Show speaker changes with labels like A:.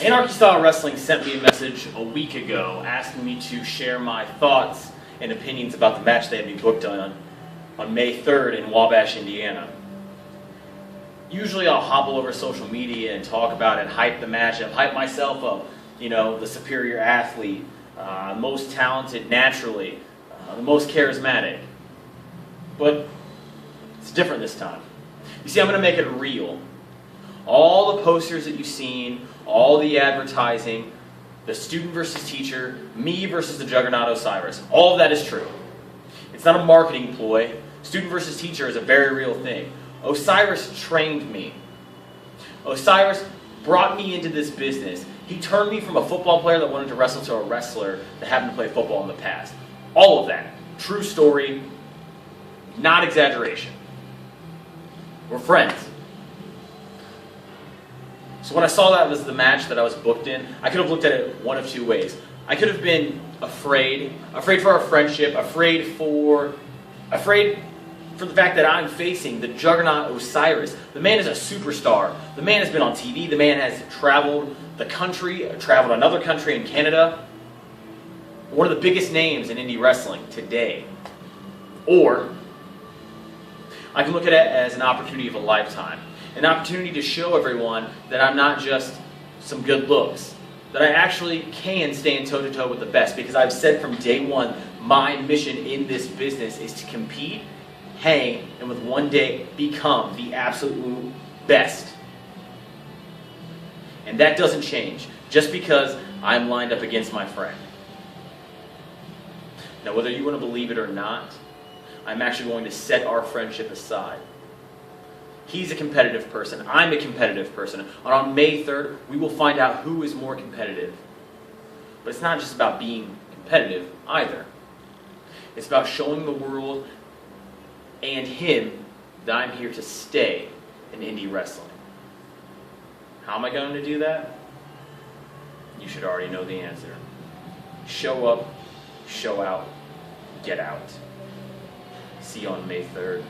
A: Anarchy Style Wrestling sent me a message a week ago asking me to share my thoughts and opinions about the match they had me booked on May 3rd in Wabash, Indiana. Usually I'll hobble over social media and talk about it, hype the match up, hype myself up, the superior athlete, most talented naturally, the most charismatic. But it's different this time. You see, I'm going to make it real. All the posters that you've seen, all the advertising, the student versus teacher, me versus the juggernaut Osyris, all of that is true. It's not a marketing ploy. Student versus teacher is a very real thing. Osyris trained me. Osiris brought me into this business. He turned me from a football player that wanted to wrestle to a wrestler that happened to play football in the past. All of that. True story, not exaggeration. We're friends. So when I saw that was the match that I was booked in, I could have looked at it one of two ways. I could have been afraid for our friendship, afraid for the fact that I'm facing the juggernaut Osyris. The man is a superstar. The man has been on TV. The man has traveled the country, traveled another country in Canada. One of the biggest names in indie wrestling today. Or I can look at it as an opportunity of a lifetime. An opportunity to show everyone that I'm not just some good looks. That I actually can stand toe-to-toe with the best. Because I've said from day one, my mission in this business is to compete, hang, and with one day become the absolute best. And that doesn't change just because I'm lined up against my friend. Now, whether you want to believe it or not, I'm actually going to set our friendship aside. He's a competitive person. I'm a competitive person. And on May 3rd, we will find out who is more competitive. But it's not just about being competitive either. It's about showing the world and him that I'm here to stay in indie wrestling. How am I going to do that? You should already know the answer. Show up, show out, get out. See you on May 3rd.